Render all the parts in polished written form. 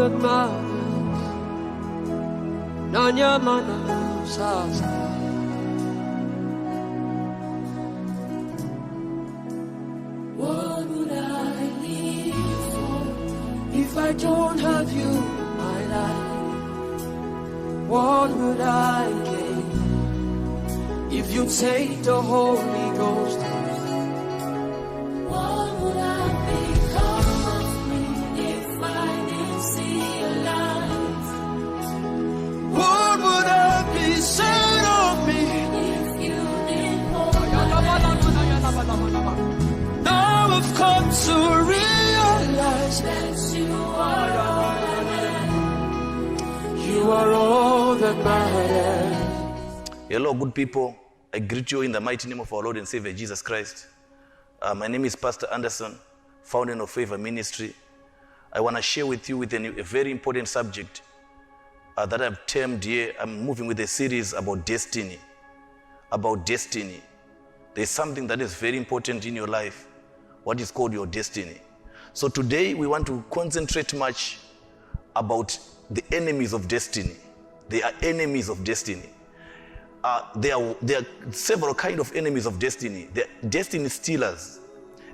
that matters. Nanya mana sasa. What would I live for if I don't have you in my life? What would I gain if you take the Holy Ghost? What would I become of me if I didn't see your light? What would I be said of me If you didn't hold Now I've come to realize that you are all I have. you are all that matters. Hello, good people. I greet you in the mighty name of our Lord and Savior, Jesus Christ. My name is Pastor Anderson, founder of Favor Ministry. I want to share with you a very important subject that I've termed here. I'm moving with a series about destiny. About destiny. There's something that is very important in your life, what is called your destiny. So today we want to concentrate much about the enemies of destiny. They are enemies of destiny. There are several kinds of enemies of destiny. They're destiny stealers.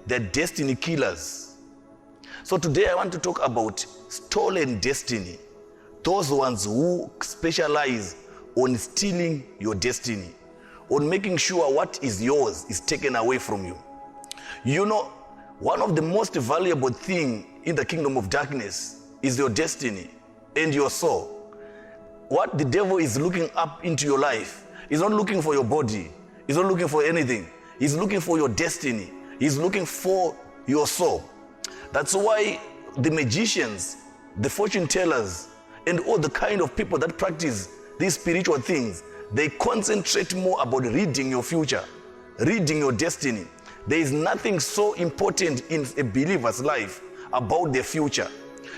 They're destiny killers. So today I want to talk about stolen destiny. Those ones who specialize on stealing your destiny, on making sure what is yours is taken away from you. You know, one of the most valuable things in the kingdom of darkness is your destiny and your soul. What the devil is looking up into your life, he's not looking for your body. He's not looking for anything. He's looking for your destiny. He's looking for your soul. That's why the magicians, the fortune tellers, and all the kind of people that practice these spiritual things, they concentrate more about reading your future, reading your destiny. There is nothing so important in a believer's life about their future.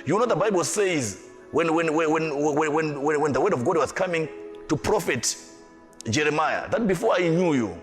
You know, the Bible says when the word of God was coming to prophet Jeremiah, that before I knew you,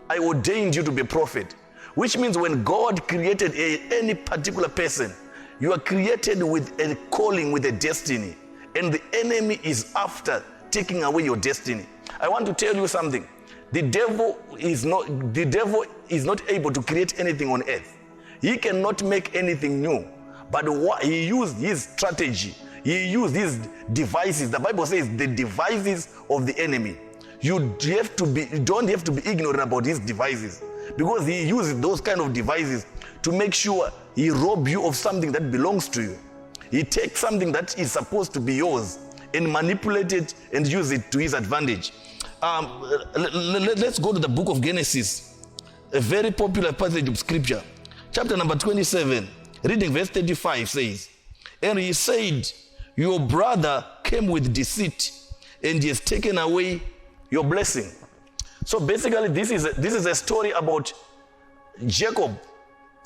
I ordained you to be a prophet. Which means when God created any particular person, you are created with a calling, with a destiny. And the enemy is after taking away your destiny. I want to tell you something. The devil is not able to create anything on earth. He cannot make anything new. But he used his strategy. He used his devices. The Bible says the devices of the enemy. You don't have to be ignorant about his devices, because he uses those kind of devices to make sure he robs you of something that belongs to you. He takes something that is supposed to be yours and manipulate it and use it to his advantage. Let's go to the book of Genesis, a very popular passage of scripture. Chapter number 27, reading verse 35 says, "And he said, your brother came with deceit, and he has taken away your blessing." So basically, this is a story about Jacob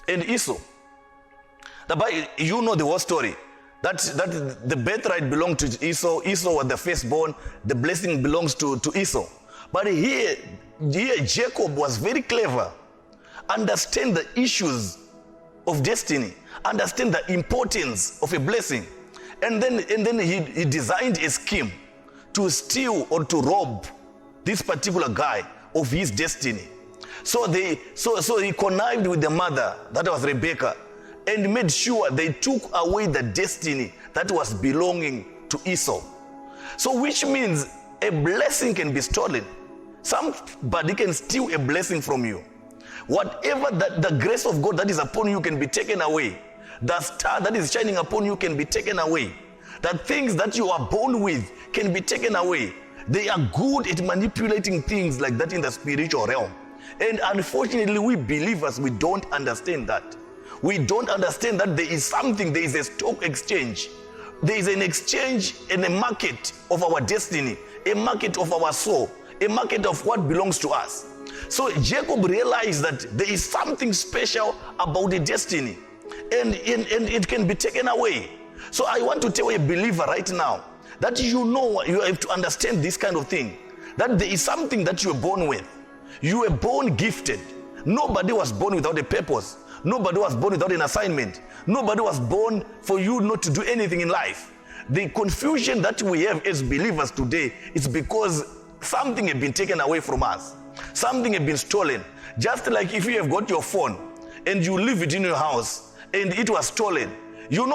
and Esau. You know the whole story. That the birthright belonged to Esau. Esau was the firstborn. The blessing belongs to Esau. But here Jacob was very clever. Understand the issues of destiny. Understand the importance of a blessing. And then he designed a scheme to steal or to rob this particular guy of his destiny. So he connived with the mother, that was Rebecca, and made sure they took away the destiny that was belonging to Esau. So which means a blessing can be stolen. Somebody can steal a blessing from you. Whatever the grace of God that is upon you can be taken away. The star that is shining upon you can be taken away. The things that you are born with can be taken away. They are good at manipulating things like that in the spiritual realm. And unfortunately, we believers, we don't understand that. We don't understand that there is a stock exchange. There is an exchange and a market of our destiny, a market of our soul, a market of what belongs to us. So Jacob realized that there is something special about the destiny, and it can be taken away. So I want to tell a believer right now that you have to understand this kind of thing, that there is something that you were born with. You were born gifted. Nobody was born without a purpose. Nobody was born without an assignment. Nobody was born for you not to do anything in life. The confusion that we have as believers today is because something has been taken away from us. Something has been stolen. Just like if you have got your phone and you leave it in your house and it was stolen, you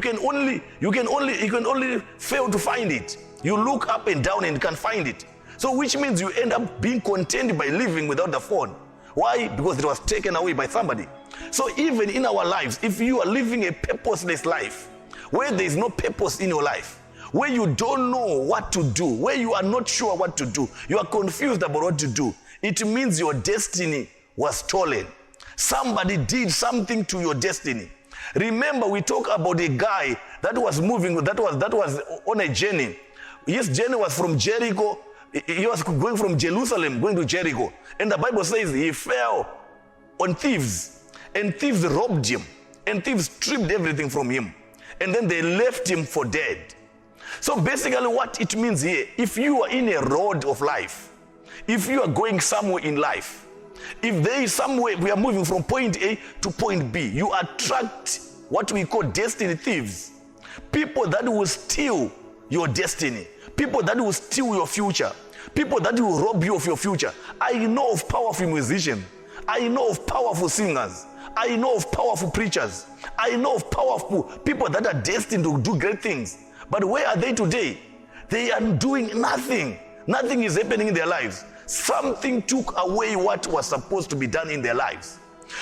can only fail to find it. You look up and down and can't find it. So which means you end up being content by living without the phone. Why? Because it was taken away by somebody. So even in our lives, if you are living a purposeless life, where there is no purpose in your life, where you don't know what to do, where you are not sure what to do, you are confused about what to do, it means your destiny was stolen. Somebody did something to your destiny. Remember, we talk about a guy that was moving, that was on a journey. His journey was from Jericho. He was going from Jerusalem, going to Jericho. And the Bible says he fell on thieves. And thieves robbed him. And thieves stripped everything from him. And then they left him for dead. So basically what it means here, if you are in a road of life, if you are going somewhere in life, if there is somewhere we are moving from point A to point B, you attract what we call destiny thieves. People that will steal your destiny. People that will steal your future. People that will rob you of your future. I know of powerful musicians. I know of powerful singers. I know of powerful preachers. I know of powerful people that are destined to do great things. But where are they today? They are doing nothing. Nothing is happening in their lives. Something took away what was supposed to be done in their lives.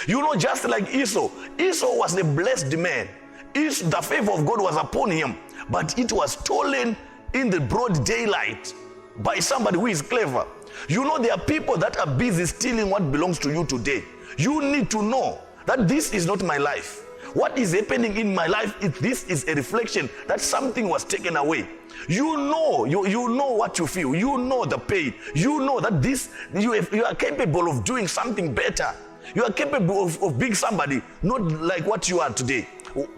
You know, just like Esau. Esau was a blessed man. The favor of God was upon him. But it was stolen in the broad daylight by somebody who is clever. You know, there are people that are busy stealing what belongs to you today. You need to know that this is not my life. What is happening in my life, this is a reflection that something was taken away. You know what you feel. You know the pain. You know that you are capable of doing something better. You are capable of being somebody, not like what you are today.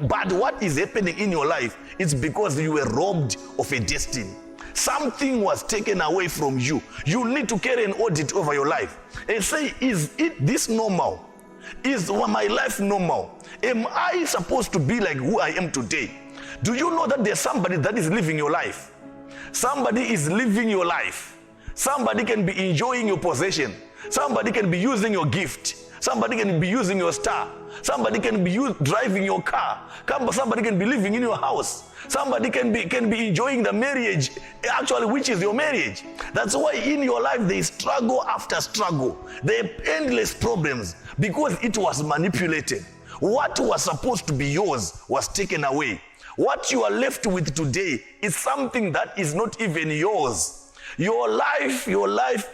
But what is happening in your life, it's because you were robbed of a destiny. Something was taken away from you. You need to carry an audit over your life and say, is it this normal? Is my life normal? Am I supposed to be like who I am today? Do you know that there's somebody that is living your life? Somebody is living your life. Somebody can be enjoying your possession. Somebody can be using your gift. Somebody can be using your star. Somebody can be driving your car. Somebody can be living in your house. Somebody can be enjoying the marriage, actually, which is your marriage. That's why in your life there is struggle after struggle. There are endless problems because it was manipulated. What was supposed to be yours was taken away. What you are left with today is something that is not even yours. Your life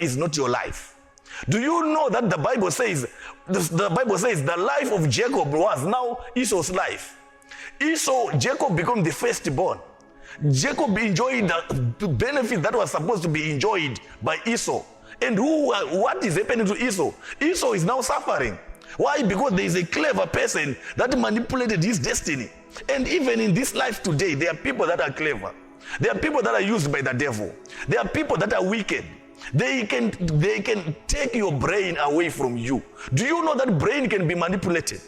is not your life. Do you know that the Bible says the life of Jacob was now Esau's life? Jacob became the firstborn. Jacob enjoyed the benefit that was supposed to be enjoyed by Esau. And what is happening to Esau? Esau is now suffering. Why? Because there is a clever person that manipulated his destiny. And even in this life today, there are people that are clever. There are people that are used by the devil. There are people that are wicked. They can take your brain away from you. Do you know that brain can be manipulated?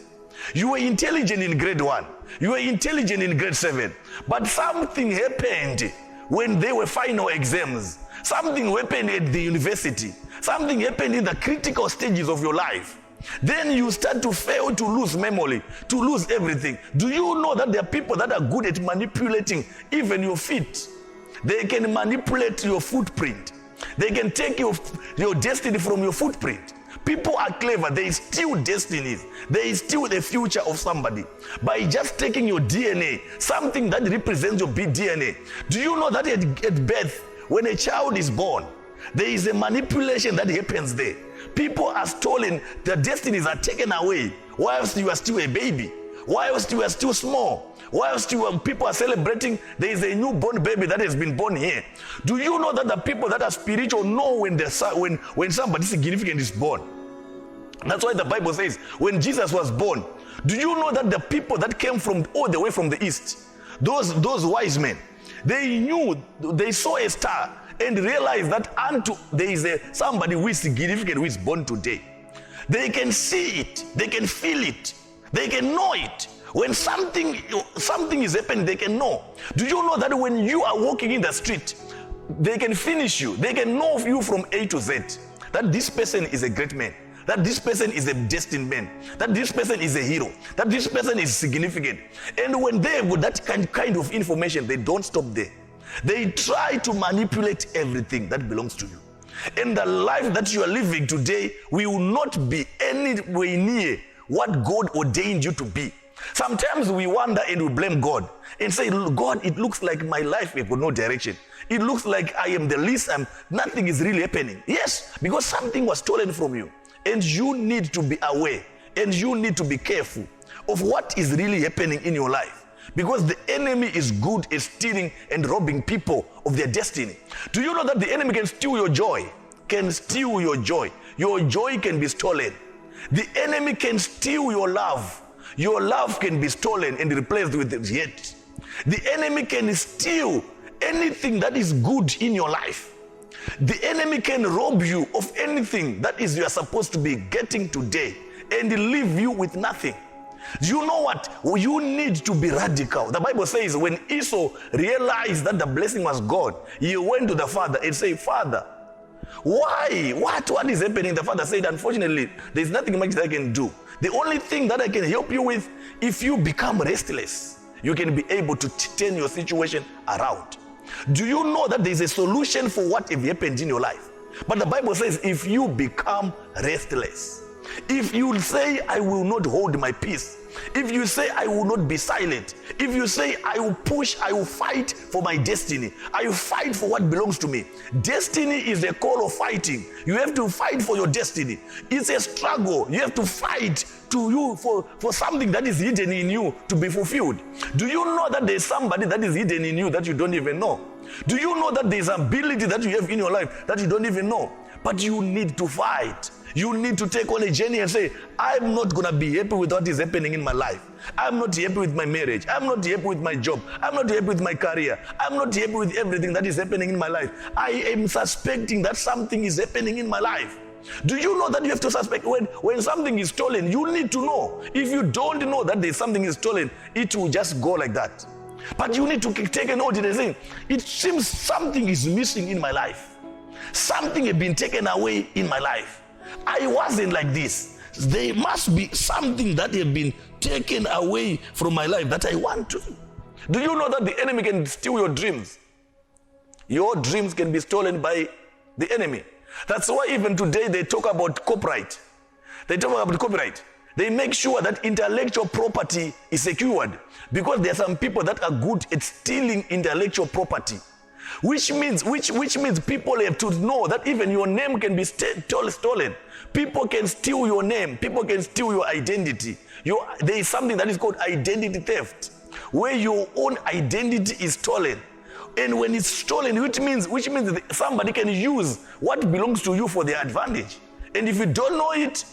You were intelligent in grade 1. You were intelligent in grade 7. But something happened when they were final exams. Something happened at the university. Something happened in the critical stages of your life. Then you start to fail, to lose memory, to lose everything. Do you know that there are people that are good at manipulating even your feet? They can manipulate your footprint. They can take your destiny from your footprint. People are clever. They steal destinies. They steal the future of somebody by just taking your DNA, something that represents your DNA. Do you know that at birth, when a child is born, there is a manipulation that happens there. People are stolen. Their destinies are taken away whilst you are still a baby, whilst you are still small. Whilst people are celebrating, there is a newborn baby that has been born here. Do you know that the people that are spiritual know when somebody significant is born? That's why the Bible says when Jesus was born, do you know that the people that came from all the way from the east, those wise men, they saw a star and realized that there is somebody who is significant who is born today. They can see it. They can feel it. They can know it. When something is happening, they can know. Do you know that when you are walking in the street, they can finish you. They can know you from A to Z. That this person is a great man. That this person is a destined man. That this person is a hero. That this person is significant. And when they have got that kind of information, they don't stop there. They try to manipulate everything that belongs to you. And the life that you are living today will not be anywhere near what God ordained you to be. Sometimes we wonder and we blame God and say, God, it looks like my life has got no direction. It looks like I am the least, nothing is really happening. Yes, because something was stolen from you. And you need to be aware and you need to be careful of what is really happening in your life. Because the enemy is good at stealing and robbing people of their destiny. Do you know that the enemy can steal your joy? Can steal your joy. Your joy can be stolen. The enemy can steal your love. Your love can be stolen and replaced with hate. The enemy can steal anything that is good in your life. The enemy can rob you of anything that is you are supposed to be getting today and leave you with nothing. Do you know what? You need to be radical. The Bible says when Esau realized that the blessing was gone, he went to the father and said, Father, why? What is happening? The father said, unfortunately, there's nothing much that I can do. The only thing that I can help you with, if you become restless, you can be able to turn your situation around. Do you know that there's a solution for what have happened in your life? But the Bible says if you become restless, if you say, I will not hold my peace, if you say, I will not be silent, if you say, I will push, I will fight for my destiny, I will fight for what belongs to me. Destiny is a call of fighting. You have to fight for your destiny. It's a struggle. You have to fight for something that is hidden in you to be fulfilled. Do you know that there's somebody that is hidden in you that you don't even know? Do you know that there's ability that you have in your life that you don't even know? But you need to fight. You need to take on a journey and say, I'm not going to be happy with what is happening in my life. I'm not happy with my marriage. I'm not happy with my job. I'm not happy with my career. I'm not happy with everything that is happening in my life. I am suspecting that something is happening in my life. Do you know that you have to suspect when something is stolen? You need to know. If you don't know that there's something is stolen, it will just go like that. But you need to take an audit and say, it seems something is missing in my life. Something has been taken away in my life. I wasn't like this. There must be something that has been taken away from my life that I want to. Do you know that the enemy can steal your dreams? Your dreams can be stolen by the enemy. That's why even today they talk about copyright. They talk about copyright. They make sure that intellectual property is secured because there are some people that are good at stealing intellectual property. Which means people have to know that even your name can be stolen. People can steal your name. People can steal your identity. There is something that is called identity theft, where your own identity is stolen. And when it's stolen, which means somebody can use what belongs to you for their advantage. And if you don't know it,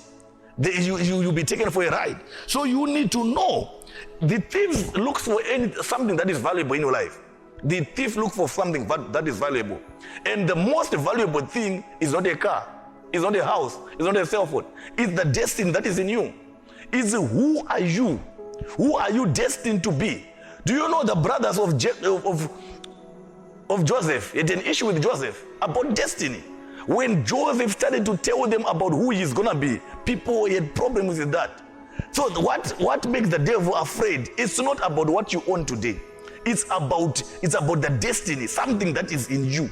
you'll be taken for a ride. So you need to know. The thief looks for something that is valuable in your life. The thief looks for something that is valuable. And the most valuable thing is not a car. It's not a house. It's not a cell phone. It's the destiny that is in you. It's who are you? Who are you destined to be? Do you know the brothers of Joseph had an issue with Joseph about destiny? When Joseph started to tell them about who he's going to be, people had problems with that. So what makes the devil afraid? It's not about what you own today. It's about the destiny, something that is in you.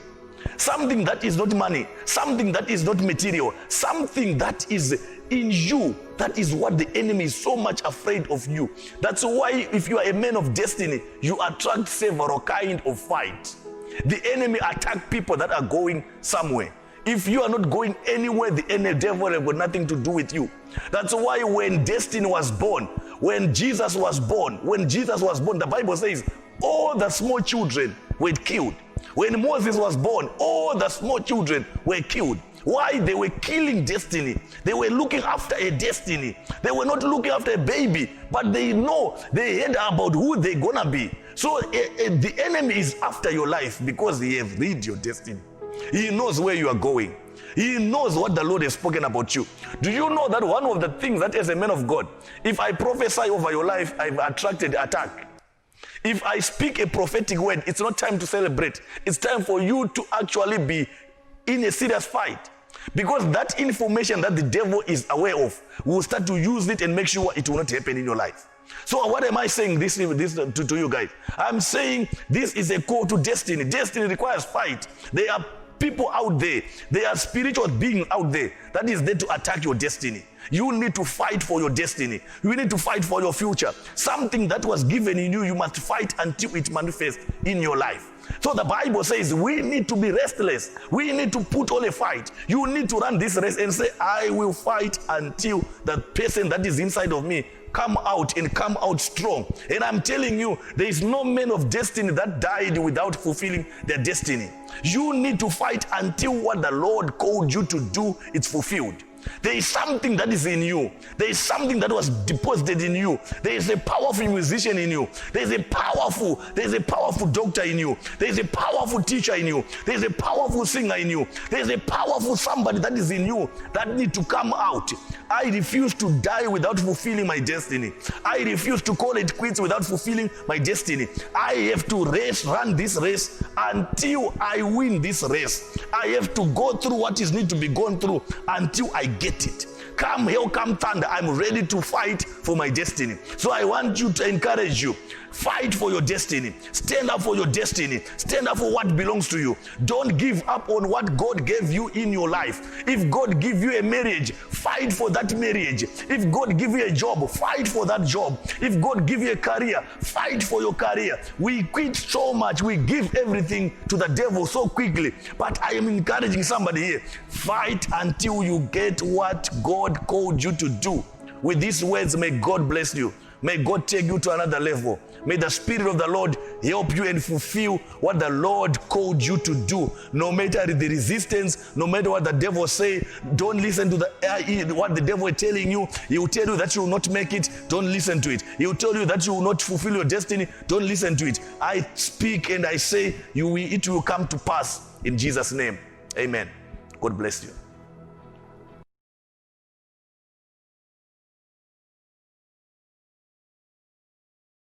Something that is not money, something that is not material, something that is in you. That is what the enemy is so much afraid of you. That's why if you are a man of destiny, you attract several kind of fight. The enemy attack people that are going somewhere. If you are not going anywhere, the devil has got nothing to do with you. That's why when destiny was born, when Jesus was born, the Bible says all the small children were killed. When Moses was born, all the small children were killed. Why? They were killing destiny. They were looking after a destiny. They were not looking after a baby, but they know, they heard about who they're gonna be. So the enemy is after your life because he has read your destiny. He knows where you are going. He knows what the Lord has spoken about you. Do you know that one of the things that as a man of God, if I prophesy over your life, I've attracted attack. If I speak a prophetic word, it's not time to celebrate. It's time for you to actually be in a serious fight. Because that information that the devil is aware of, will start to use it and make sure it will not happen in your life. So what am I saying this to you guys? I'm saying this is a call to destiny. Destiny requires fight. There are people out there, there are spiritual beings out there that is there to attack your destiny. You need to fight for your destiny. You need to fight for your future. Something that was given in you, you must fight until it manifests in your life. So the Bible says we need to be restless. We need to put on a fight. You need to run this race and say, I will fight until the person that is inside of me come out and come out strong. And I'm telling you, there is no man of destiny that died without fulfilling their destiny. You need to fight until what the Lord called you to do is fulfilled. There is something that is in you. There is something that was deposited in you. There is a powerful musician in you. There is a powerful doctor in you. There is a powerful teacher in you. There is a powerful singer in you. There is a powerful somebody that is in you that need to come out. I refuse to die without fulfilling my destiny. I refuse to call it quits without fulfilling my destiny. I have to run this race until I win this race. I have to go through what is need to be gone through until I get it. Come hell, come thunder, I'm ready to fight for my destiny. So I want you to encourage you. Fight for your destiny. Stand up for your destiny. Stand up for what belongs to you. Don't give up on what God gave you in your life. If God give you a marriage, fight for that marriage. If God give you a job, fight for that job. If God give you a career, fight for your career. We quit so much. We give everything to the devil so quickly. But I am encouraging somebody here. Fight until you get what God called you to do. With these words, may God bless you. May God take you to another level. May the Spirit of the Lord help you and fulfill what the Lord called you to do. No matter the resistance, no matter what the devil say, don't listen to what the devil is telling you. He will tell you that you will not make it. Don't listen to it. He will tell you that you will not fulfill your destiny. Don't listen to it. I speak and I say it will come to pass in Jesus' name. Amen. God bless you.